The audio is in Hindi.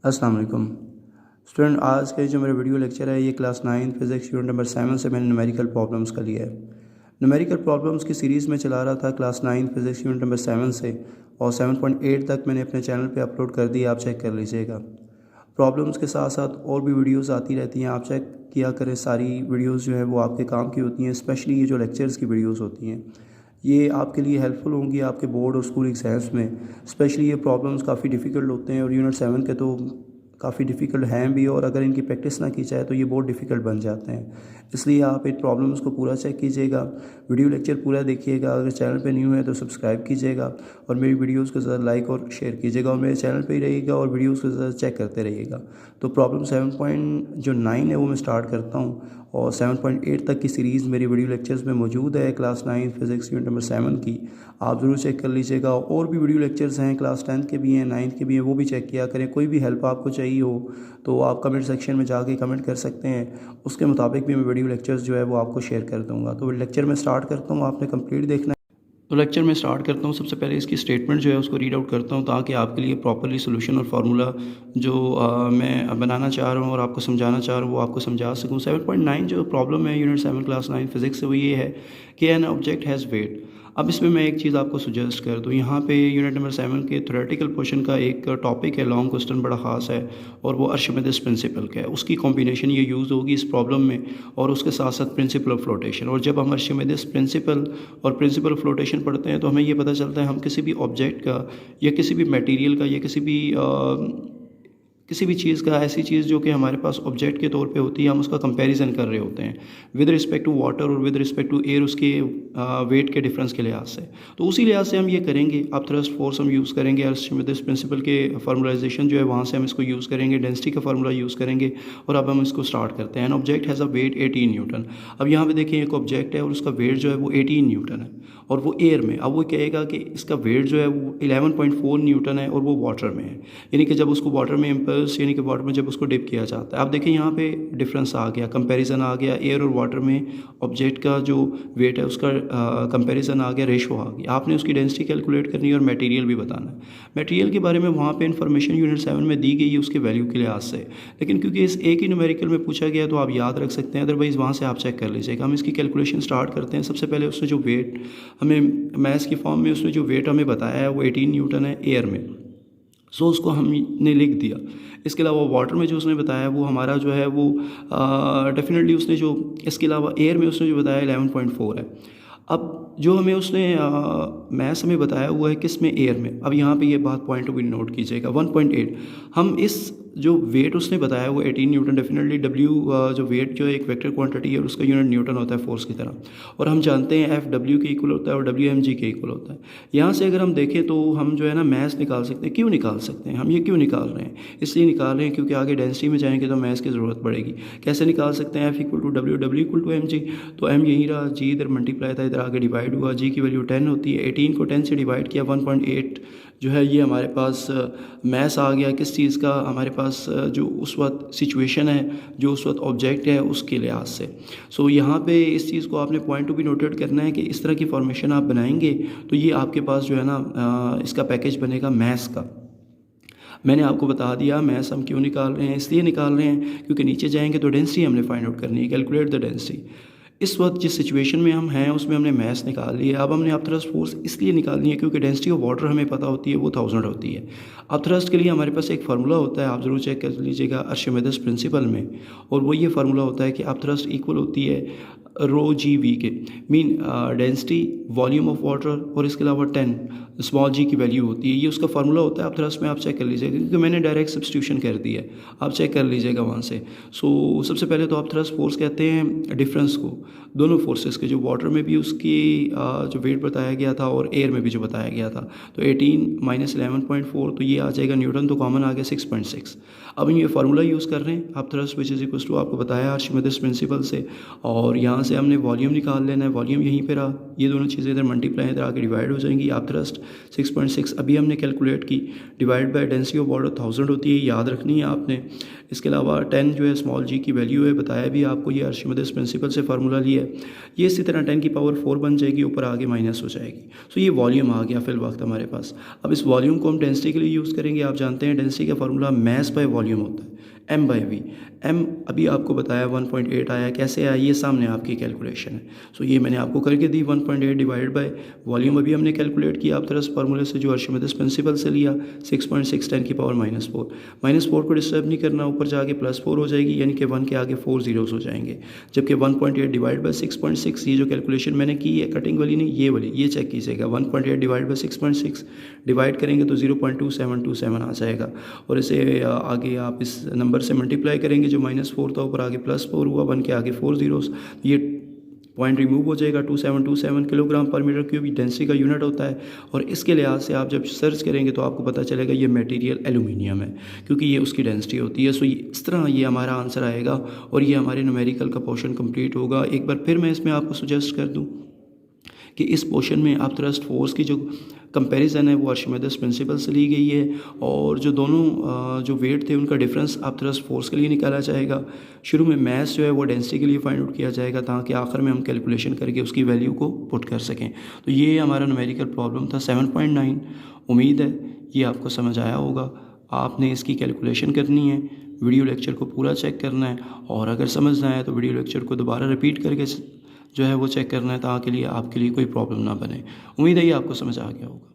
अस्सलाम वालेकुम स्टूडेंट। आज का जो मेरा वीडियो लेक्चर है ये क्लास 9 फिज़िक्स यूनिट नंबर 7 से मैंने न्यूमेरिकल प्रॉब्लम्स का लिया है। न्यूमेरिकल प्रॉब्लम्स की सीरीज़ में चला रहा था क्लास 9 फिज़िक्स यूनिट नंबर 7 से, और 7.8 तक मैंने अपने चैनल पे अपलोड कर दी, आप चेक कर लीजिएगा। प्रॉब्लम्स के साथ साथ और भी वीडियोज़ आती रहती हैं, आप चेक किया करें। सारी वीडियोज़ जो है वो आपके काम की होती हैं, स्पेशली ये जो लेक्चर्स की वीडियोज़ होती हैं ये आपके लिए हेल्पफुल होंगी आपके बोर्ड और स्कूल एग्ज़ाम्स में। स्पेशली ये प्रॉब्लम्स काफ़ी डिफ़िकल्ट होते हैं और यूनिट 7 के तो काफ़ी डिफ़िकल्ट हैं भी, और अगर इनकी प्रैक्टिस ना की जाए तो ये बहुत डिफ़िकल्ट बन जाते हैं। इसलिए आप इन प्रॉब्लम्स को पूरा चेक कीजिएगा, वीडियो लेक्चर पूरा देखिएगा। अगर चैनल पे न्यू है तो सब्सक्राइब कीजिएगा और मेरी वीडियोस को ज़रा लाइक और शेयर कीजिएगा, और मेरे चैनल पे ही रहिएगा और वीडियोस को ज़रा चेक करते रहिएगा। तो प्रॉब्लम 7.9 है वो मैं स्टार्ट करता हूँ, और 7.8 तक की सीरीज़ मेरी वीडियो लेक्चर्स में मौजूद है क्लास 9 फिज़िक्स यूनिट नंबर 7 की। आप ज़रूर चेक कर लीजिएगा। और भी वीडियो लेक्चर्स हैं, क्लास 10 के भी हैं, 9th के भी हैं, वो भी चेक किया करें। कोई भी हेल्प आपको चाहिए हो तो आप कमेंट सेक्शन में जाके कमेंट कर सकते हैं, उसके मुताबिक भी मैं वीडियो लेक्चर्स जो है वो आपको शेयर कर दूँगा। तो लेक्चर में स्टार्ट करता हूँ, आपने कंप्लीट देखना है। तो लेक्चर में स्टार्ट करता हूँ। सबसे पहले इसकी स्टेटमेंट जो है उसको रीड आउट करता हूँ, ताकि आपके लिए प्रॉपरली सोल्यूशन और फार्मूला जो मैं बनाना चाह रहा हूँ और आपको समझाना चाह रहा हूँ वो आपको समझा सकूँ। 7.9 जो प्रॉब्लम है यूनिट 7 क्लास 9 फिज़िक्स से, वो ये है कि एन ऑब्जेक्ट हैज़ वेट। अब इसमें मैं एक चीज़ आपको सुजेस्ट कर दूँ, यहाँ पे यूनिट नंबर 7 के थ्योरेटिकल पोर्शन का एक टॉपिक है, लॉन्ग क्वेश्चन बड़ा ख़ास है, और वो आर्किमिडीज प्रिंसिपल का है। उसकी कॉम्बिनेशन ये यूज़ होगी इस प्रॉब्लम में, और उसके साथ साथ प्रिंसिपल ऑफ फ्लोटेशन। और जब हम आर्किमिडीज प्रिंसिपल और प्रिंसिपल ऑफ फ्लोटेशन पढ़ते हैं तो हमें ये पता चलता है हम किसी भी ऑब्जेक्ट का या किसी भी मटेरियल का या किसी भी चीज़ का, ऐसी चीज़ जो कि हमारे पास ऑब्जेक्ट के तौर पे होती है, हम उसका कंपैरिजन कर रहे होते हैं विद रिस्पेक्ट टू वाटर और विद रिस्पेक्ट टू एयर, उसके वेट के डिफरेंस के लिहाज से। तो उसी लिहाज से हम ये करेंगे। अब थ्रस्ट फोर्स हम यूज़ करेंगे, आर्किमिडीज प्रिंसिपल के फार्मूलाइजेशन जो है वहाँ से हम इसको यूज़ करेंगे, डेंसिटी का फार्मूला यूज़ करेंगे, और अब हम इसको स्टार्ट करते हैं। An object has a weight 18 newton. अब यहाँ पे देखिए एक ऑब्जेक्ट है और उसका वेट जो है वो 18 न्यूटन है, और वो एयर में। अब वो कहेगा कि इसका वेट जो है वो 11.4 न्यूटन है और वो वाटर में है, यानी कि जब उसको वाटर में इम्पल्स यानी कि वाटर में जब उसको डिप किया जाता है। आप देखिए यहाँ पे डिफरेंस आ गया, कंपैरिजन आ गया, एयर और वाटर में ऑब्जेक्ट का जो वेट है उसका कंपैरिजन आ गया, रेशो आ गया। आपने उसकी डेंसिटी कैलकुलेट करनी है और मटेरियल भी बताना है। मटेरियल के बारे में वहाँ पे इन्फॉर्मेशन यूनिट 7 में दी गई है उसके वैल्यू के लिहाज से, लेकिन क्योंकि इस एक ही न्यूमेरिकल में पूछा गया तो आप याद रख सकते हैं, अदरवाइज़ वहाँ से आप चेक कर लीजिएगा। हम इसकी कैलकुलेशन स्टार्ट करते हैं। सबसे पहले उसने जो वेट हमें मैथ्स की फॉर्म में उसने जो वेट हमें बताया है वो 18 न्यूटन है एयर में, सो उसको हमने लिख दिया। इसके अलावा वाटर में जो उसने बताया वो हमारा जो है वो डेफिनेटली उसने जो, इसके अलावा एयर में उसने जो बताया 11.4 है। अब जो हमें उसने मैथ्स हमें बताया हुआ है किस में, एयर में। अब यहाँ पे ये बात पॉइंट ऑफ व्यू नोट कीजिएगा। 1.8 हम इस जो वेट उसने बताया वो 18 न्यूटन, डेफिनेटली डब्ल्यू जो वेट जो है एक वेक्टर क्वांटिटी है और उसका यूनिट न्यूटन होता है फोर्स की तरह, और हम जानते हैं एफ डब्ल्यू के इक्वल होता है और डब्ल्यू एम जी के इक्वल होता है। यहाँ से अगर हम देखें तो हम जो है ना मैथ्स निकाल सकते हैं। क्यों निकाल सकते हैं हम, ये क्यों निकाल रहे हैं? इसलिए निकाल रहे हैं क्योंकि आगे डेंसिटी में जाएंगे तो मैथ्स की ज़रूरत पड़ेगी। कैसे निकाल सकते हैं? F equal to W, W equal to M G, तो एम यहीं रहा, जी इधर मल्टीप्लाई था, इधर आगे डिवाइड हुआ, जी की वैल्यू 10 होती है, 18 को 10 से डिवाइड किया, 1.8 जो है ये हमारे पास मैथ्स आ गया। किस चीज़ का? हमारे पास जो उस वक्त सिचुएशन है, जो उस वक्त ऑब्जेक्ट है, उसके लिहाज से। सो यहाँ पे इस चीज़ को आपने पॉइंट टू भी नोटेड करना है कि इस तरह की फॉर्मेशन आप बनाएंगे तो ये आपके पास जो है ना इसका पैकेज बनेगा मैथ्स का। मैंने आपको बता दिया मैथ्स हम क्यों निकाल रहे हैं। इसलिए निकाल रहे हैं क्योंकि नीचे जाएंगे तो डेंसिटी हमने फाइंड आउट करनी है, कैलकुलेट द डेंसिटी। इस वक्त जिस सिचुएशन में हम हैं उसमें हमने मैथ्स निकाल लिया। अब हमने अब थ्रस्ट फोर्स इसलिए निकालनी है क्योंकि डेंसिटी ऑफ वाटर हमें पता होती है वो 1000 होती है। अब थ्रस्ट के लिए हमारे पास एक फार्मूला होता है, आप ज़रूर चेक कर लीजिएगा आर्किमिडीज प्रिंसिपल में, और वो ये फार्मूला होता है कि अब थ्रस्ट इक्वल होती है रो जी वी के, mean density volume of water, और इसके अलावा 10 स्मॉल जी की वैल्यू होती है। ये उसका फार्मूला होता है। आप थ्रस्ट में आप चेक कर लीजिएगा क्योंकि मैंने डायरेक्ट सब्स्टिट्यूशन कर दी है, आप चेक कर लीजिएगा वहाँ से। सो सबसे पहले तो आप थ्रस्ट फोर्स कहते हैं डिफरेंस को, दोनों फोर्सेस के, जो वाटर में भी उसकी जो वेट बताया गया था और एयर में भी जो बताया गया था। तो 18 माइनस 11.4 तो ये आ जाएगा न्यूटन, तो कॉमन आ गया 6.6। अब ये फार्मूला यूज़ कर रहे हैं आप thrust which is equal to, आपको बताया आर्किमिडीज प्रिंसिपल से, और यहाँ से हमने वॉल्यूम निकाल लेना है। वॉल्यूम यहीं पे रहा, ये दोनों चीज़ें इधर मल्टीप्लाई इधर आके डिवाइड हो जाएंगी। आप थ्रस्ट 6.6 अभी हमने कैलकुलेट की, divide by density of water 1000 होती है, याद रखनी है आपने। इसके अलावा 10 जो है स्मॉल जी की वैल्यू है, बताया भी आपको, ये आर्किमिडीज प्रिंसिपल से फार्मूला फार्मूला लिया है, ये इसी तरह 10 की पावर 4 बन जाएगी, ऊपर आगे माइनस हो जाएगी। सो ये वॉल्यूम आ गया फिल वक्त हमारे पास। अब इस वॉल्यूम को हम डेंसिटी के लिए यूज़ करेंगे। आप जानते हैं डेंसिटी का फार्मूला मैस बाय वॉल्यूम होता है, m बाई वी। m अभी आपको बताया 1.8 आया, कैसे आया ये सामने आपकी कैलकुलेशन है। सो ये मैंने आपको करके दी, 1.8 डिवाइड बाय वॉल्यूम अभी हमने कैलकुलेट किया आप तरह फार्मूले से जो आर्शिमिदस प्रिंसिपल से लिया, 6.6 10 की पावर -4। -4 को डिस्टर्ब नहीं करना, ऊपर जाके +4 हो जाएगी, यानी कि 1 के आगे 4 जीरोस हो जाएंगे। जबकि 1.8 डिवाइड बाय 6.6, ये जो कैलकुलेशन मैंने की है कटिंग वाली नहीं, ये वाली, ये चेक कीजिएगा। 1.8 डिवाइड बाय 6.6 डिवाइड करेंगे तो 0.2727 आ जाएगा, और इसे आगे आप इस नंबर से मल्टीप्लाई करेंगे, जो -4 था ऊपर आगे +4 हुआ, 1 के आगे 4 जीरोस, ये पॉइंट रिमूव हो जाएगा। 2727 किलोग्राम पर मीटर क्यूब डेंसिटी का यूनिट होता है। और इसके लिहाज से आप जब सर्च करेंगे तो आपको पता चलेगा ये मटेरियल एल्यूमिनियम है, क्योंकि ये उसकी डेंसिटी होती है। सो इस तरह ये हमारा आंसर आएगा और ये हमारे न्यूमेरिकल का पोर्शन कंप्लीट होगा। एक बार फिर मैं इसमें आपको सुजेस्ट कर दूँ कि इस पोर्शन में आप थ्रस्ट फोर्स की जो कंपैरिजन है वो आर्शिमिदस प्रिंसिपल से ली गई है, और जो दोनों जो वेट थे उनका डिफरेंस आप थ्रस्ट फोर्स के लिए निकाला जाएगा। शुरू में मैस जो है वो डेंसिटी के लिए फाइंड आउट किया जाएगा, ताकि आखिर में हम कैलकुलेशन करके उसकी वैल्यू को पुट कर सकें। तो ये हमारा न्यूमेरिकल प्रॉब्लम था 7.9। उम्मीद है ये आपको समझ आया होगा। आपने इसकी कैलकुलेशन करनी है, वीडियो लेक्चर को पूरा चेक करना है, और अगर समझ ना आए तो वीडियो लेक्चर को दोबारा रिपीट करके जो है वो चेक करना है, ताकि लिए आपके लिए कोई प्रॉब्लम ना बने। उम्मीद है ये आपको समझ आ गया होगा।